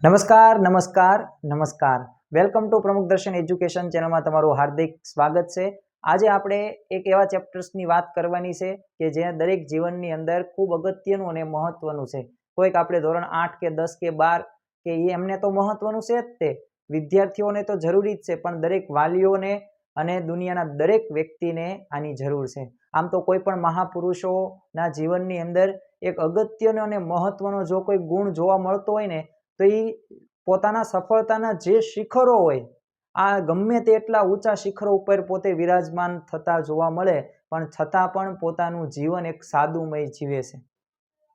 નમસ્કાર નમસ્કાર નમસ્કાર વેલકમ ટુ પ્રમુખ દર્શન એજ્યુકેશન ચેનલમાં તમારું હાર્દિક સ્વાગત છે। આજે આપણે એક એવા ચેપ્ટર્સની વાત કરવાની છે કે જે દરેક જીવનની અંદર ખૂબ અગત્યનું અને મહત્વનું છે। કોઈક આપણે ધોરણ 8 કે 10 કે 12 કે એમને તો મહત્વનું છે જ, તે વિદ્યાર્થીઓને તો જરૂરી જ છે, પણ દરેક વાલીઓને અને દુનિયાના દરેક વ્યક્તિને આની જરૂર છે। આમ તો કોઈ પણ મહાપુરુષોના જીવનની અંદર એક અગત્યનો અને મહત્વનો જો કોઈ ગુણ જોવા મળતો હોય ને તો એ પોતાના સફળતાના જે શિખરો હોય, આ ગમે તે એટલા ઊંચા શિખરો ઉપર પોતે વિરાજમાન થતા જોવા મળે, પણ છતાં પણ પોતાનું જીવન એક સાદુમય જીવે છે।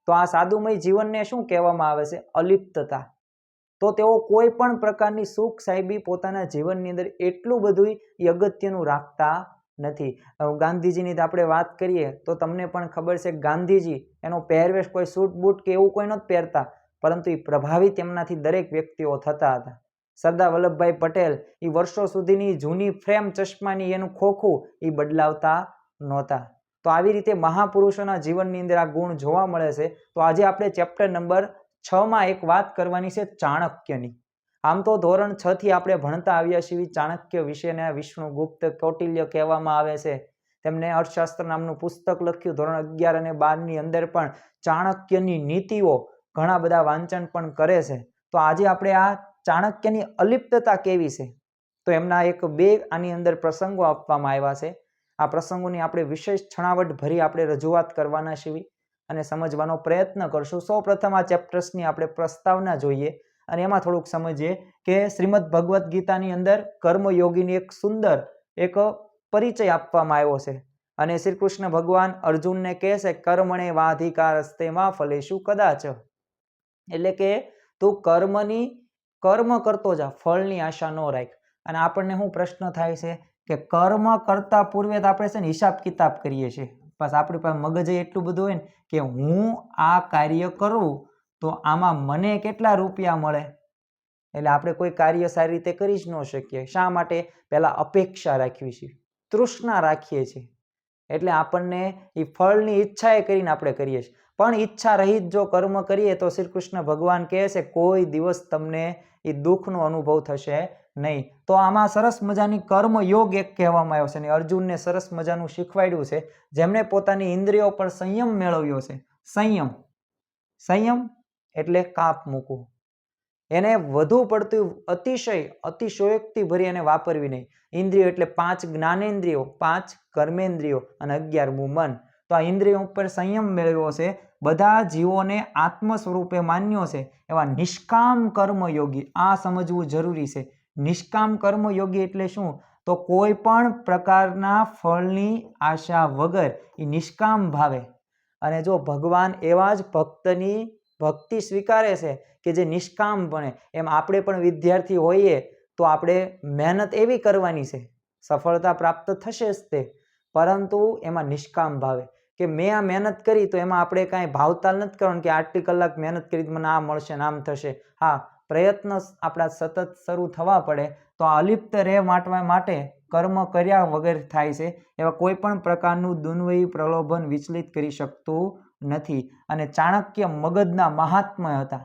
તો આ સાદુમય જીવનને શું કહેવામાં આવે છે? અલિપ્તતા। તો તેઓ કોઈ પણ પ્રકારની સુખ સાહેબી પોતાના જીવનની અંદર એટલું બધું એ અગત્યનું રાખતા નથી। ગાંધીજીની આપણે વાત કરીએ તો તમને પણ ખબર છે, ગાંધીજી એનો પહેરવેશ કોઈ સૂટ બૂટ કે એવું કોઈ નથી પહેરતા, પરંતુ એ પ્રભાવિત એમનાથી દરેક વ્યક્તિઓ થતા હતા। સરદાર વલ્લભભાઈ પટેલ એ વર્ષો સુધીની જૂની ફ્રેમ ચશ્માની એનું ખોખું એ બદલાવતા નહોતા। તો આવી રીતે મહાપુરુષોના જીવનની અંદર આ ગુણ જોવા મળે છે। તો આજે આપણે ચેપ્ટર નંબર 6માં એક વાત કરવાની છે ચાણક્યની। આમ તો ધોરણ 6 થી આપણે ભણતા આવ્યા છીએ ચાણક્ય વિશેને વિષ્ણુગુપ્ત કૌટિલ્ય કહેવામાં આવે છે। તેમને અર્થશાસ્ત્ર નામનું પુસ્તક લખ્યું ધોરણ 11 અને 12ની અંદર પણ ચાણક્યની નીતિઓ ઘણા બધા વાંચન પણ કરે છે। તો આજે આપણે આ ચાણક્યની અલિપ્તતા કેવી છે, તો એમના એક બે આની અંદર પ્રસંગો આપવામાં આવ્યા છે। આ પ્રસંગોની આપણે વિશેષ છણાવટ ભરી આપણે રજૂઆત કરવાના છીએ અને સમજવાનો પ્રયત્ન કરશું। સૌ પ્રથમ આ ચેપ્ટર્સની આપણે પ્રસ્તાવના જોઈએ અને એમાં થોડુંક સમજીએ કે શ્રીમદ ભગવદ્ ગીતાની અંદર કર્મયોગીની એક સુંદર એક પરિચય આપવામાં આવ્યો છે અને શ્રી કૃષ્ણ ભગવાન અર્જુનને કહે છે, કર્મણે વાધિકારસ્તે માં ફલેષુ કદાચ। એટલે કે તું કર્મ કરતો જા, ફળની આશા ન રાખ। અને આપણને શું પ્રશ્ન થાય છે કે કર્મ કરતા પૂર્વે તો આપણે છે ને હિસાબ કિતાબ કરીએ છીએ, બસ આપણી પાસે મગજ એટલું બધું હોય ને કે હું આ કાર્ય કરું તો આમાં મને કેટલા રૂપિયા મળે, એટલે આપણે કોઈ કાર્ય સારી રીતે કરી જ ન શકીએ। શા માટે? પહેલા અપેક્ષા રાખવી છે, તૃષ્ણા રાખીએ છીએ, એટલે આપણને એ ફળની ઈચ્છા એ કરીને આપણે કરીએ છીએ। પણ ઈચ્છા રહિત જો કર્મ કરીએ તો શ્રી કૃષ્ણ ભગવાન કહે છે કોઈ દિવસ તમને એ દુઃખનો અનુભવ થશે નહીં। તો આમાં સરસ મજાની કર્મ યોગ એક કહેવામાં આવ્યો છે અને અર્જુનને સરસ મજાનું શીખવાડ્યું છે, જેમણે પોતાની ઇન્દ્રિયો પર સંયમ મેળવ્યો છે। સંયમ એટલે કાપ મૂકવું, એને વધુ પડતું અતિશયોક્તિ ભરી એને વાપરવી નહીં। ઇન્દ્રિયો એટલે 5 જ્ઞાનેન્દ્રિયો, 5 કર્મેન્દ્રિયો અને 11મું મન। તો આ ઇન્દ્રિયો ઉપર સંયમ મેળવ્યો છે। બધા જીવોને આત્મ સ્વરૂપે માન્યો છે એવા નિષ્કામ કર્મયોગી, આ સમજવું જરૂરી છે। નિષ્કામ કર્મયોગી એટલે શું? તો કોઈ પણ પ્રકારના ફળની આશા વગર એ નિષ્કામ ભાવે, અને જો ભગવાન એવા જ ભક્તની ભક્તિ સ્વીકારે છે કે જે નિષ્કામ બને। એમ આપણે પણ વિદ્યાર્થી હોઈએ તો આપણે મહેનત એવી કરવાની છે, સફળતા પ્રાપ્ત થશે જ તે, પરંતુ એમાં નિષ્કામ ભાવે કે મેં આ મહેનત કરી તો એમાં આપણે કાંઈ ભાવતાલ નથી કરવાનું કે આટલી કલાક મહેનત કરી મને આ મળશે ને આમ થશે। હા, પ્રયત્ન આપણા સતત શરૂ થવા પડે। તો આ અલિપ્ત રહેવા માટે કર્મ કર્યા વગર થાય છે એવા કોઈ પણ પ્રકારનું દુન્વયી પ્રલોભન વિચલિત કરી શકતું નથી। અને ચાણક્ય મગજના મહાત્મા હતા,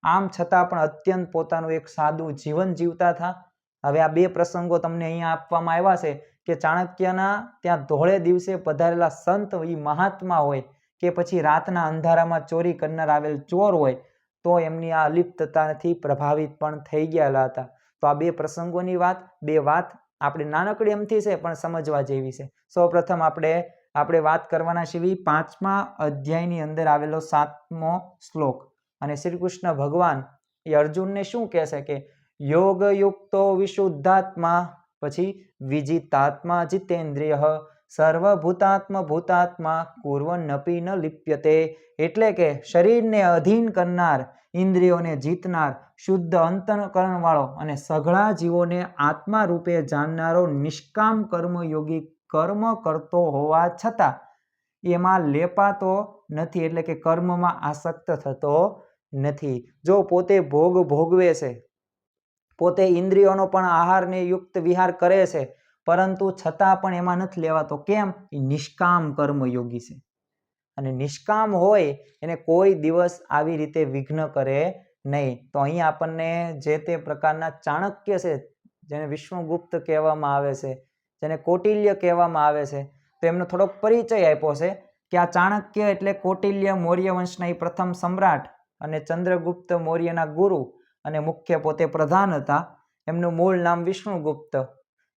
આમ છતાં પણ અત્યંત પોતાનું એક સાદું જીવન જીવતા હતા। હવે આ બે પ્રસંગો તમને અહીંયા આપવામાં આવ્યા છે કે ચાણક્યના ત્યાં ધોળે દિવસે પધારેલા સંત એ મહાત્મા હોય કે પછી રાતના અંધારામાં ચોરી કરનાર આવેલ ચોર હોય, તો એમની આ અલિપ્તતાથી પ્રભાવિત પણ થઈ ગયેલા હતા। તો આ બે પ્રસંગોની બે વાત આપણે નાનકડી એમથી છે પણ સમજવા જેવી છે। સૌપ્રથમ આપણે વાત કરવાના છીએ 5મા અધ્યાયની અંદર આવેલો 7મો શ્લોક, અને શ્રી કૃષ્ણ ભગવાન એ અર્જુનને શું કહે છે કે યોગયુક્તો વિશુદ્ધાત્મા, પછી વિજિતાત્મા જીતેન્દ્રિય, સર્વભૂતાત્મા કુર્વન્નપી ન લિપ્યતે। એટલે કે શરીરને અધીન કરનાર, ઇન્દ્રિયોને જીતનાર, શુદ્ધ અંતઃકરણ વાળો અને સઘળા જીવોને આત્મા રૂપે જાણનારો નિષ્કામ કર્મયોગી કર્મ કરતો હોવા છતાં એમાં લેપાતો નથી, એટલે કે કર્મમાં આસક્ત થતો નથી। જો પોતે ભોગવે છે, પોતે ઇન્દ્રિયોનો પણ આહારને યુક્ત વિહાર કરે છે, પરંતુ છતાં પણ એમાં નથી લેવાતો, કેમ? એ નિષ્કામ કર્મયોગી છે। અને નિષ્કામ હોય એને કોઈ દિવસ આવી રીતે વિઘ્ન કરે નહીં. તો અહીં આપણને જે તે પ્રકારના ચાણક્ય છે, જેને વિષ્ણુગુપ્ત કહેવામાં આવે છે, જેને કૌટિલ્ય કહેવામાં આવે છે, તો એમનો થોડોક પરિચય આપ્યો છે કે આ ચાણક્ય એટલે કૌટિલ્ય મૌર્ય વંશના પ્રથમ સમ્રાટ અને ચંદ્રગુપ્ત મૌર્યના ગુરુ અને મુખ્ય પોતે પ્રધાન હતા. એમનું મૂળ નામ વિષ્ણુગુપ્ત.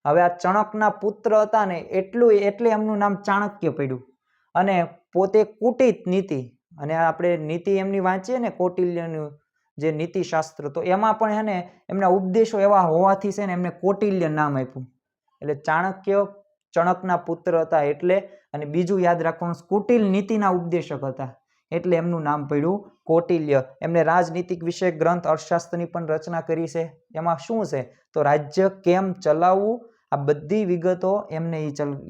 હવે આ ચણકના પુત્ર હતા ને એટલે એમનું નામ ચાણક્ય પડ્યું. અને પોતે કુટિત નીતિ, અને આપણે નીતિ એમની વાંચીએ ને કૌટિલ્યનું જે નીતિશાસ્ત્ર, તો એમાં પણ છે ને એમના ઉપદેશો એવા હોવાથી છે ને એમને કૌટિલ્ય નામ આપ્યું. એટલે ચાણક્ય ચણકના પુત્ર હતા એટલે, અને બીજું યાદ રાખવાનું, કુટિલ નીતિના ઉપદેશક હતા એટલે એમનું નામ પડ્યું કૌટિલ્ય. એમને રાજનીતિક વિશે ગ્રંથ અર્થશાસ્ત્રની પણ રચના કરી છે. એમાં શું છે તો રાજ્ય કેમ ચલાવવું, આ બધી વિગતો એમને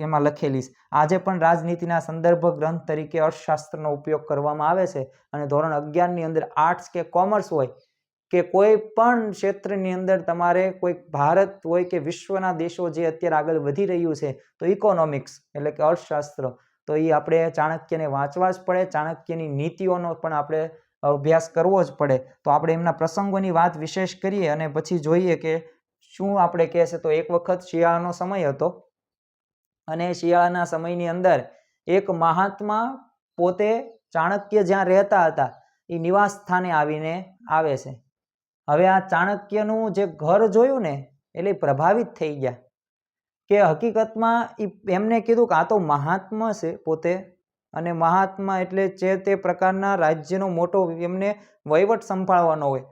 એમાં લખેલી છે. આજે પણ રાજનીતિના સંદર્ભ ગ્રંથ તરીકે અર્થશાસ્ત્રનો ઉપયોગ કરવામાં આવે છે. અને ધોરણ 11ની અંદર આર્ટ્સ કે કોમર્સ હોય કે કોઈ પણ ક્ષેત્રની અંદર તમારે કોઈ ભારત હોય કે વિશ્વના દેશો જે અત્યારે આગળ વધી રહ્યું છે, તો ઇકોનોમિક્સ એટલે કે અર્થશાસ્ત્ર, તો એ આપણે ચાણક્યને વાંચવા જ પડે. ચાણક્યની નીતિઓનો પણ આપણે અભ્યાસ કરવો જ પડે. તો આપણે એમના પ્રસંગોની વાત વિશેષ કરીએ અને પછી જોઈએ કે શું આપણે કહે છે. તો એક વખત શિયાળાનો સમય હતો અને શિયાળાના સમયની અંદર એક મહાત્મા પોતે ચાણક્ય જ્યાં રહેતા હતા એ નિવાસ સ્થાને આવીને આવે છે. હવે આ ચાણક્યનું જે ઘર જોયું ને એટલે પ્રભાવિત થઈ ગયા કે હકીકતમાં એમને કીધું કે આ તો મહાત્મા છે પોતે, અને મહાત્મા એટલે જે તે પ્રકારના રાજ્યનો મોટો એમને વહીવટ સંભાળવાનો હોય,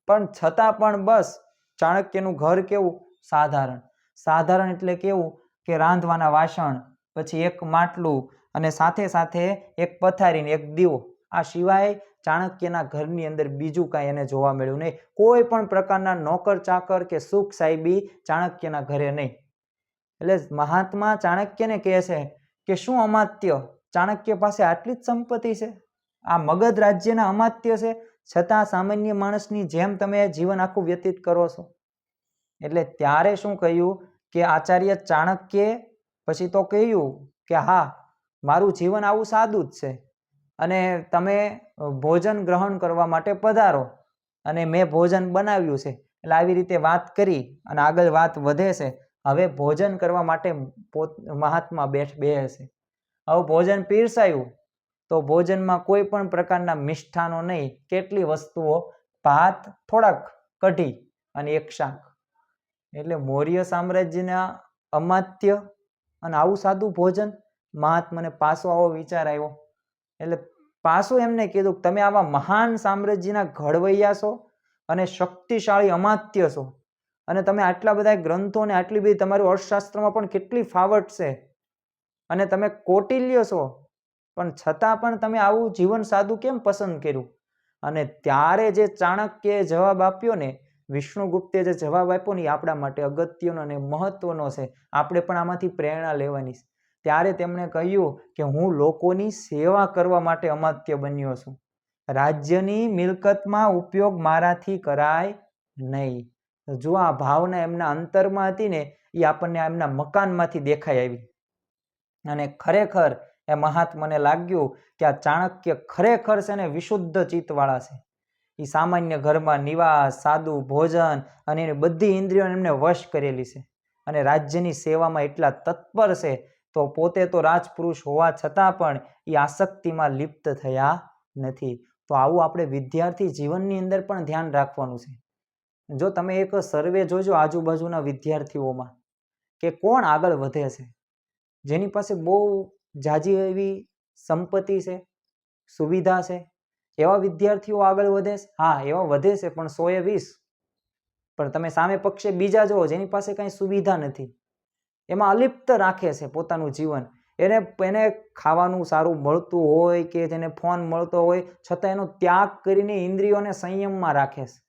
પણ છતાં પણ બસ ચાણક્યનું ઘર કેવું સાધારણ. સાધારણ એટલે કેવું કે રાંધવાના વાસણ, પછી એક માટલું અને સાથે સાથે એક પથારી ને એક દીવો, આ સિવાય ચાણક્યના ઘરની અંદર બીજું કાંઈ એને જોવા મળ્યું નહીં. કોઈ પણ પ્રકારના નોકર ચાકર કે સુખ સાહેબી ચાણક્યના ઘરે નહીં. એટલે મહાત્મા ચાણક્યને કહે છે કે શું અમાત્ય, ચાણક્ય પાસે આટલી જ સંપત્તિ છે, આ મગધ રાજ્યના અમાત્ય છે, છતાં સામાન્ય માણસની જેમ તમે જીવન આખું વ્યતીત કરો છો. એટલે ત્યારે શું કહ્યું કે આચાર્ય ચાણક્યે પછી તો કહ્યું કે હા, મારું જીવન આવું સાદું જ છે અને તમે ભોજન ગ્રહણ કરવા માટે પધારો, અને મેં ભોજન બનાવ્યું છે. એટલે આવી રીતે વાત કરી અને આગળ વાત વધે છે. હવે ભોજન કરવા માટે મહાત્મા બેસે. હવે ભોજન પીરસાયું તો ભોજનમાં કોઈ પણ પ્રકારના મિષ્ઠાનો નહીં, કેટલી વસ્તુઓ, ભાત, થોડાક કઢી અને એક શાક. એટલે મૌર્ય સામ્રાજ્યના અમાત્ય અને આવું સાદું ભોજન. મહાત્માને પાછો આવો વિચાર આવ્યો. એટલે પાછું એમને કીધું તમે આવા મહાન સામ્રાજ્યના ઘડવૈયા છો અને શક્તિશાળી અમાત્ય છો, અને તમે આટલા બધા ગ્રંથો ને આટલી બધી તમારું અર્થશાસ્ત્રમાં પણ કેટલી ફાવટ છે, અને તમે કૌટિલ્ય છો, પણ છતાં પણ તમે આવું જીવન સાદું કેમ પસંદ કર્યું? અને ત્યારે જે ચાણક્યએ જવાબ આપ્યો ને, વિષ્ણુગુપ્તે જે જવાબ આપ્યો ને, એ આપણા માટે અગત્યનો અને મહત્વનો છે. આપણે પણ આમાંથી પ્રેરણા લેવાની છે. ત્યારે તેમણે કહ્યું કે હું લોકોની સેવા કરવા માટે અમાત્ય બન્યો છું. રાજ્યની મિલકતમાં ઉપયોગ મારાથી કરાય નહીં. જો આ ભાવના એમના અંતરમાં હતી ને, એ આપણને એમના મકાનમાંથી દેખાઈ આવી. અને ખરેખર એ મહાત્માને લાગ્યું કે આ ચાણક્ય ખરેખર છે ને વિશુદ્ધ ચિત્તવાળા છે. એ સામાન્ય ઘરમાં નિવાસ, સાદું ભોજન અને એની બધી ઇન્દ્રિયોને એમને વશ કરેલી છે, અને રાજ્યની સેવામાં એટલા તત્પર છે. તો પોતે તો રાજપુરુષ હોવા છતાં પણ એ આસક્તિમાં લિપ્ત થયા નથી. તો આવું આપણે વિદ્યાર્થી જીવનની અંદર પણ ધ્યાન રાખવાનું છે. જો તમે એક સર્વે જોજો આજુબાજુના વિદ્યાર્થીઓમાં કે કોણ આગળ વધે છે, જેની પાસે બહુ જાજી એવી સંપત્તિ છે, સુવિધા છે, એવા વિદ્યાર્થીઓ આગળ વધે છે. હા, એવા વધે છે, પણ 100 એ 20. પણ તમે સામે પક્ષે બીજા જુઓ જેની પાસે કઈ સુવિધા નથી, એમાં અલિપ્ત રાખે છે પોતાનું જીવન. એને ખાવાનું સારું મળતું હોય કે જેને ફોન મળતો હોય, છતાં એનો ત્યાગ કરીને ઇન્દ્રિયોને સંયમમાં રાખે છે.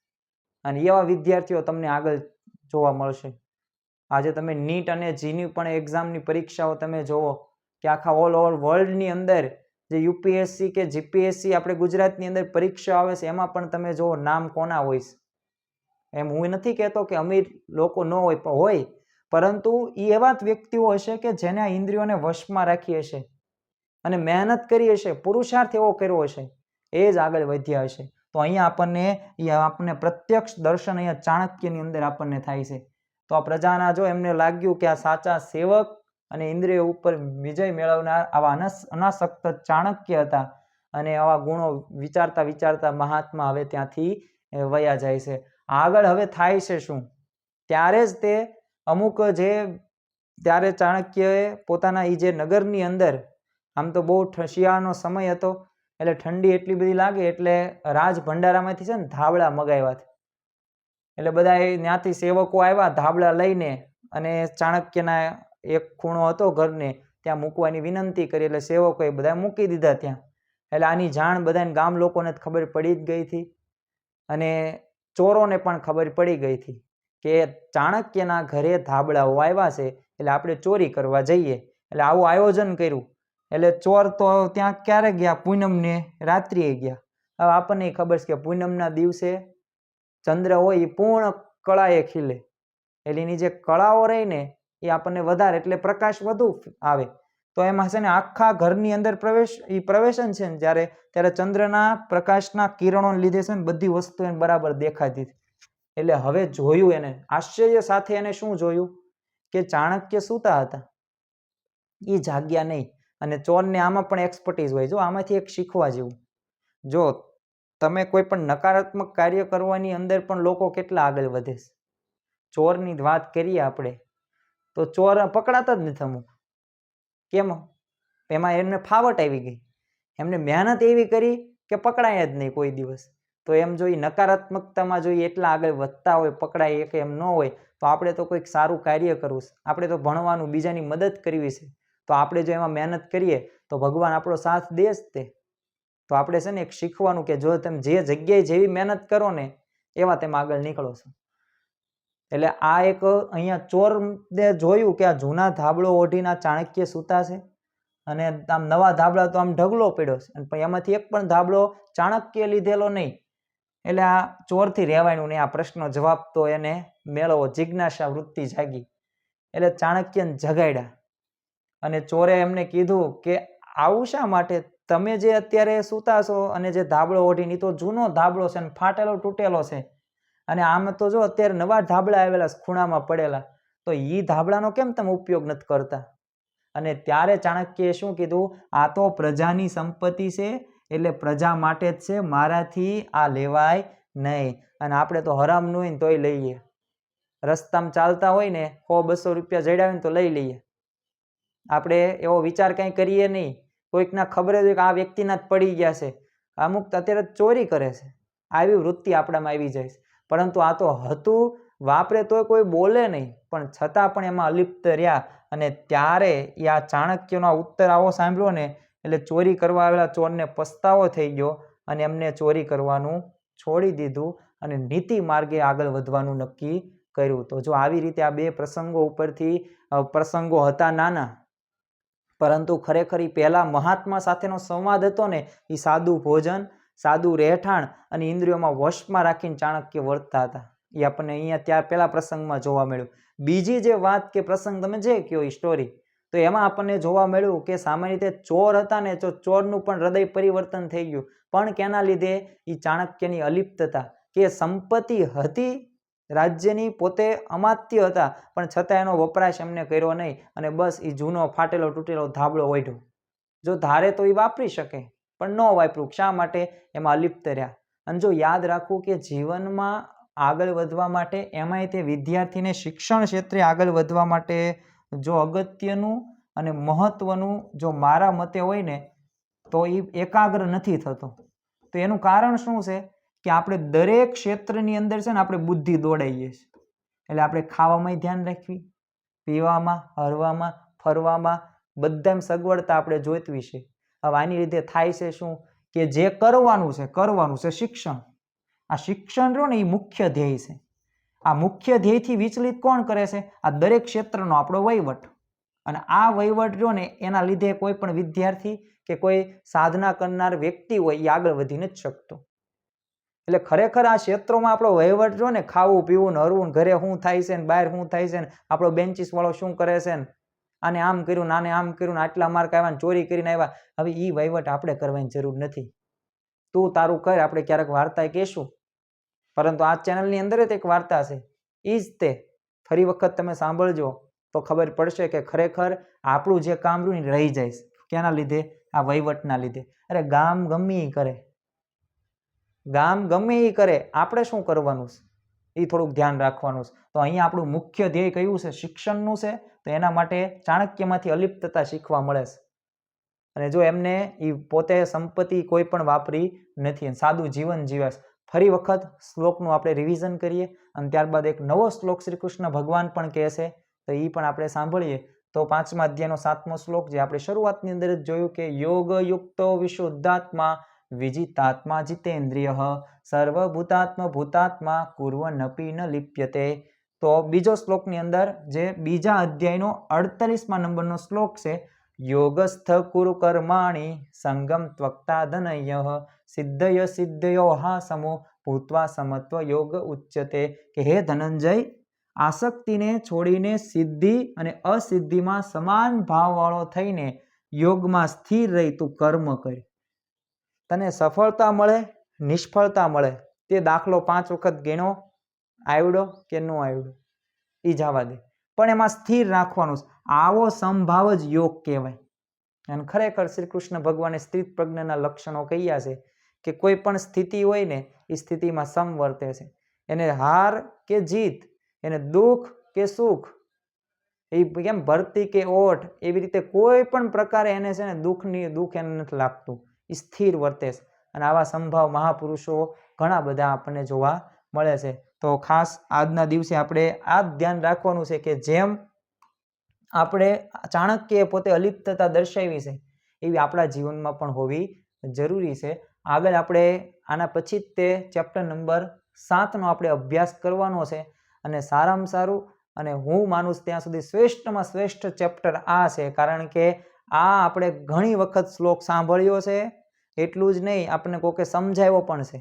અને એવા વિદ્યાર્થીઓ તમને આગળ જોવા મળશે. આજે તમે નીટ અને જીની પણ એક્ઝામની પરીક્ષાઓ તમે જુઓ કે આખા ઓલ ઓવર વર્લ્ડની અંદર જે યુપીએસસી કે જીપીએસસી આપણે ગુજરાતની અંદર પરીક્ષા આવે છે, એમાં પણ તમે જુઓ નામ કોના હોય છે. એમ હું નથી કહેતો કે અમીર લોકો ન હોય, પરંતુ એ એવા વ્યક્તિઓ હશે કે જેને આ ઇન્દ્રિયોને વશમાં રાખી હશે અને મહેનત કરી હશે, પુરુષાર્થ એવો કર્યો હશે, એ જ આગળ વધ્યા હશે. તો અહીંયા આપણને પ્રત્યક્ષ દર્શન અહીંયા ચાણક્યની અંદર આપણને થાય છે. તો આ પ્રજાના જો એમને લાગ્યું કે આ સાચા સેવક અને ઇન્દ્રિયો ઉપર વિજય મેળવનાર આવા અનાસક્ત ચાણક્ય હતા, અને આવા ગુણો વિચારતા વિચારતા મહાત્મા હવે ત્યાંથી વયા જાય છે. આગળ હવે થાય છે શું? ત્યારે જ તે અમુક ત્યારે ચાણક્યએ પોતાના એ જે નગરની અંદર, આમ તો બહુ શિયાળાનો સમય હતો એટલે ઠંડી એટલી બધી લાગે એટલે રાજ ભંડારામાંથી છે ને ધાબળા મગાવ્યા. એટલે બધા ત્યાંથી સેવકો આવ્યા ધાબળા લઈને, અને ચાણક્યના એક ખૂણો હતો ઘરને ત્યાં મૂકવાની વિનંતી કરી, એટલે સેવકોએ બધા મૂકી દીધા ત્યાં. એટલે આની જાણ બધાને ગામ લોકોને ખબર પડી જ ગઈ હતી, અને ચોરોને પણ ખબર પડી ગઈ હતી કે ચાણક્યના ઘરે ધાબળાઓ આવ્યા છે, એટલે આપણે ચોરી કરવા જઈએ. એટલે આવું આયોજન કર્યું. એટલે ચોર તો ત્યાં ક્યારે ગયા? પૂનમને રાત્રિએ ગયા. હવે આપણને ખબર છે કે પૂનમના દિવસે ચંદ્ર હોય એ પૂર્ણ કળાએ ખીલે, એટલે એની જે કળાઓ રહી ને એ આપણને વધારે, એટલે પ્રકાશ વધુ આવે. તો એમાં છે ને આખા ઘરની અંદર પ્રવેશન છે ને ત્યારે ચંદ્રના પ્રકાશના કિરણોને લીધે છે ને બધી વસ્તુ એને બરાબર દેખાતી હતી. એટલે હવે જોયું એને આશ્ચર્ય સાથે, એને શું જોયું કે ચાણક્ય સૂતા હતા, એ જાગ્યા નહીં. અને ચોરને આમાં પણ એક્સપર્ટીઝ હોય. જો આમાંથી એક શીખવા જેવું, જો તમે કોઈ પણ નકારાત્મક કાર્ય કરવાની અંદર પણ લોકો કેટલા આગળ વધે છે. ચોરની વાત કરીએ આપણે તો ચોર પકડાતા જ નથી અમુક. કેમ? એમાં એમને ફાવટ આવી ગઈ, એમને મહેનત એવી કરી કે પકડાય જ નહીં કોઈ દિવસ. તો એમ જો નકારાત્મકતામાં જોઈએ એટલા આગળ વધતા હોય, પકડાય કે એમ ન હોય, તો આપણે તો કોઈક સારું કાર્ય કરવું છે, આપણે તો ભણવાનું, બીજાની મદદ કરવી છે, તો આપણે જો એમાં મહેનત કરીએ તો ભગવાન આપણો સાથ દે જ તે. તો આપણે છે ને એક શીખવાનું કે જો તમે જે જગ્યાએ જેવી મહેનત કરો ને એવા તમે આગળ નીકળો છો. એટલે આ એક અહીંયા ચોરને જોયું કે આ જૂના ધાબળો ઓઢીના ચાણક્ય સૂતા છે, અને આમ નવા ધાબળા તો આમ ઢગલો પડ્યો છે, અને એમાંથી એક પણ ધાબળો ચાણક્ય લીધેલો નહીં. એટલે આ ચોરથી રહેવાનું નહીં. આ પ્રશ્નનો જવાબ તો એને મેળવો, જિજ્ઞાસા વૃત્તિ જાગી. એટલે ચાણક્યને જગાડ્યા, અને ચોરે એમને કીધું કે આવું શા માટે? તમે જે અત્યારે સૂતા છો અને જે ધાબળો ઓઢીને, તો જૂનો ધાબળો છે, ફાટેલો તૂટેલો છે, અને આમ તો જો અત્યારે નવા ધાબળા આવેલા ખૂણામાં પડેલા, તો એ ધાબળાનો કેમ તમે ઉપયોગ નથી કરતા? અને ત્યારે ચાણક્યએ શું કીધું? આ તો પ્રજાની સંપત્તિ છે, એટલે પ્રજા માટે જ છે, મારાથી આ લેવાય નહીં. અને આપણે તો હરામ ન હોય ને તોય લઈએ. રસ્તામાં ચાલતા હોય ને 100-200 રૂપિયા જડ્યા હોય ને તો લઈ લઈએ. આપણે એવો વિચાર કંઈ કરીએ નહીં. કોઈકના ખબર જ હોય કે આ વ્યક્તિના જ પડી ગયા છે, અમુક અત્યારે ચોરી કરે છે, આવી વૃત્તિ આપણામાં આવી જાય છે. પરંતુ આ તો હતું, વાપરે તોય કોઈ બોલે નહીં, પણ છતાં પણ એમાં અલિપ્ત રહ્યા. અને ત્યારે આ ચાણક્યનો ઉત્તર આવો સાંભળ્યો ને, એટલે ચોરી કરવા આવેલા ચોરને પસ્તાવો થઈ ગયો, અને એમને ચોરી કરવાનું છોડી દીધું અને નીતિ માર્ગે આગળ વધવાનું નક્કી કર્યું. તો જો આવી રીતે આ બે પ્રસંગો ઉપરથી, પ્રસંગો હતા નાના, પરંતુ ખરેખર પહેલા મહાત્મા સાથેનો સંવાદ હતો ને, એ સાદું ભોજન, સાદું રહેઠાણ અને ઇન્દ્રિયોમાં વશમાં રાખીને ચાણક્ય વર્તતા હતા. એ આપણને અહીંયા ત્યાં પહેલા પ્રસંગમાં જોવા મળ્યું. બીજી જે વાત કે પ્રસંગ તમે જે કહો એ સ્ટોરી, તો એમાં આપણને જોવા મળ્યું કે સામાન્ય રીતે ચોર હતા ને, તો ચોરનું પણ હૃદય પરિવર્તન થઈ ગયું. પણ કેના લીધે? એ ચાણક્યની અલિપ્તતા, કે સંપત્તિ હતી રાજ્યની, પોતે અમાત્ય હતા, પણ છતાં એનો વપરાશ એમને કર્યો નહીં, અને બસ એ જૂનો ફાટેલો તૂટેલો ધાબળો ઓઢ્યો. જો ધારે તો એ વાપરી શકે, પણ ન વાપર્યું. શા માટે? એમાં અલિપ્ત રહ્યા. અને જો યાદ રાખવું કે જીવનમાં આગળ વધવા માટે, એમાંય તે વિદ્યાર્થીને શિક્ષણ ક્ષેત્રે આગળ વધવા માટે, જો અગત્યનું અને મહત્વનું જો મારા મતે હોય ને, તો એ એકાગ્ર નથી થતો. તો એનું કારણ શું છે કે આપણે દરેક ક્ષેત્રની અંદર છે ને આપણે બુદ્ધિ દોડાઈએ છીએ. એટલે આપણે ખાવામાં ધ્યાન રાખવી, પીવામાં, હરવામાં, ફરવામાં, બધામાં સગવડતા આપણે જોઈતી છે. હવે આની લીધે થાય છે શું કે જે કરવાનું છે શિક્ષણ. આ શિક્ષણ રહ્યો ને એ મુખ્ય ધ્યેય છે. આ મુખ્ય ધ્યેયથી વિચલિત કોણ કરે છે? આ દરેક ક્ષેત્રનો આપણો વહીવટ. અને આ વહીવટ રહ્યો ને એના લીધે કોઈ પણ વિદ્યાર્થી કે કોઈ સાધના કરનાર વ્યક્તિ હોય એ આગળ વધી નથી શકતો. એટલે ખરેખર આ ક્ષેત્રોમાં આપણો વહીવટ રહ્યો ને, ખાવું, પીવું, હરવું, ઘરે શું થાય છે ને બહાર શું થાય છે ને, આપણો બેન્ચીસ વાળો શું કરે છે ને, આને આમ કર્યું, આને આમ કર્યું, આટલા માર્ક આવ્યા, ચોરી કરીને આવ્યા. હવે એ વહીવટ આપણે કરવાની જરૂર નથી. તું તારું કર આપણે ક્યારેક વાર્તા કહેશું, પરંતુ આ ચેનલની અંદર જ એક વાર્તા છે. એ જ તે ફરી વખત તમે સાંભળજો તો ખબર પડશે કે ખરેખર આપણું જે કામ રહ્યું રહી જાય. કેના લીધે? આ વહીવટના લીધે. અરે ગામ ગમે એ કરે, ગામ ગમે એ કરે, આપણે શું કરવાનું છે એ થોડુંક ધ્યાન રાખવાનું છે. તો અહીંયા આપણું મુખ્ય ધ્યેય કયું છે? શિક્ષણનું છે. તો એના માટે ચાણક્યમાંથી અલિપ્તતા શીખવા મળે છે. અને જો એમને એ પોતે સંપત્તિ કોઈ પણ વાપરી નથી, સાદું જીવન જીવે છે. ફરી વખત શ્લોકનું આપણે રિવિઝન કરીએ અને ત્યારબાદ એક નવો શ્લોક શ્રી કૃષ્ણ ભગવાન પણ કહે છે, તો એ પણ આપણે સાંભળીએ. તો 5મા અધ્યાયનો 7મો શ્લોક, જે આપણે શરૂઆતની અંદર જ જોયું કે યોગયુક્તો વિશુદ્ધાત્મા વિજિતાત્મા જીતેન્દ્રિય સર્વભૂતાત્મ ભૂતાત્મા કુર્વન્નપી ન લિપ્યતે. તો બીજો શ્લોકની અંદર જે બીજા અધ્યાયનો 48મા નંબરનો શ્લોક છે, યોગસ્થ કુરુ કર્માણી સંગમ ત્વક્તા ધનય સિદ્ધય સિદ્ધયો હા સમો ભૂત્વા સમત્વ યોગ ઉચ્યતે. કે હે ધનંજય, આસક્તિને છોડીને સિદ્ધિ અને અસિદ્ધિમાં સમાન ભાવવાળો થઈને યોગમાં સ્થિર રહી તું કર્મ કર. તને સફળતા મળે, નિષ્ફળતા મળે, તે દાખલો 5 વખત ગણો, આવડો કે ન આવડો એ જવા દે, પણ એમાં સ્થિર રાખવાનું. આવો સંભાવ જ યોગ કહેવાય. અને ખરેખર શ્રી કૃષ્ણ ભગવાને સ્થિત પ્રજ્ઞાના લક્ષણો કહ્યા છે કે કોઈ પણ સ્થિતિ હોય ને એ સ્થિતિમાં સમ વર્તે છે. એને હાર કે જીત, એને દુઃખ કે સુખ, એ કેમ ભરતી કે ઓઠ, એવી રીતે કોઈ પણ પ્રકારે એને છે ને દુઃખ એને નથી લાગતું, એ સ્થિર વર્તે છે. અને આવા સંભાવ મહાપુરુષો ઘણા બધા આપણને જોવા મળે છે. તો ખાસ આજના દિવસે આપણે આ જ ધ્યાન રાખવાનું છે કે જેમ આપણે ચાણક્યએ પોતે અલિપ્તતા દર્શાવી છે એવી આપણા જીવનમાં પણ હોવી જરૂરી છે. આગળ આપણે આના પછી જ તે ચેપ્ટર નંબર 7નો આપણે અભ્યાસ કરવાનો છે. અને સારામાં સારું અને હું માનું ત્યાં સુધી શ્રેષ્ઠમાં શ્રેષ્ઠ ચેપ્ટર આ છે, કારણ કે આ આપણે ઘણી વખત શ્લોક સાંભળ્યો છે, એટલું જ નહીં આપણને કોકે સમજાવ્યો પણ છે,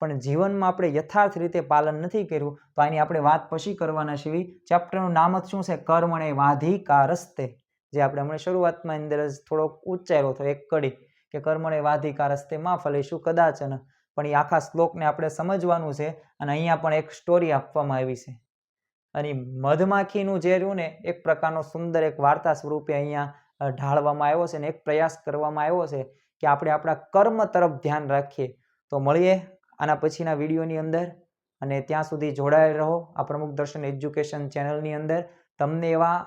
પણ જીવનમાં આપણે યથાર્થ રીતે પાલન નથી કર્યું. તો આની આપણે વાત પછી કરવાના છીએ. ચેપ્ટરનું નામ જ શું છે? કર્મણે વાધિકારસ્તે. જે આપણે હમણાં શરૂઆતમાં અંદર જ થોડોક ઉચ્ચાર્યો હતો, એક કડી કે કર્મણે વાધિકારસ્તે માં ફલેષુ કદાચન. પણ એ આખા શ્લોકને આપણે સમજવાનું છે. અને અહીંયા પણ એક સ્ટોરી આપવામાં આવી છે. અને મધમાખીનું જે રહ્યું ને એક પ્રકારનો સુંદર એક વાર્તા સ્વરૂપે અહીંયા ઢાળવામાં આવ્યો છે, અને એક પ્રયાસ કરવામાં આવ્યો છે કે આપણે આપણા કર્મ તરફ ધ્યાન રાખીએ. તો મળીએ આના પછીના વિડીયોની અંદર, અને ત્યાં સુધી જોડાયેલ રહો આ પ્રમુખ દર્શન એજ્યુકેશન ચેનલની અંદર. તમને એવા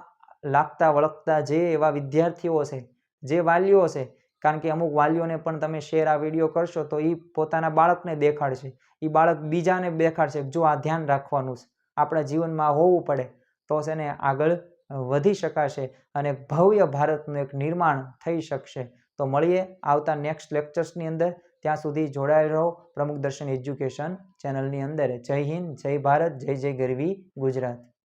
લાગતા વળગતા જે એવા વિદ્યાર્થીઓ છે, જે વાલીઓ છે, કારણ કે અમુક વાલીઓને પણ તમે શેર આ વિડીયો કરશો તો એ પોતાના બાળકને દેખાડશે, એ બાળક બીજાને દેખાડશે. જો આ ધ્યાન રાખવાનું છે, આપણા જીવનમાં હોવું પડે તો છે ને આગળ વધી શકાશે અને ભવ્ય ભારતનું એક નિર્માણ થઈ શકશે. તો મળીએ આવતા નેક્સ્ટ લેક્ચર્સની અંદર. ત્યાં સુધી જોડાયેલ રહો પ્રમુખ દર્શન એજ્યુકેશન ચેનલની અંદર. જય હિન્દ, જય ભારત, જય જય ગરવી ગુજરાત.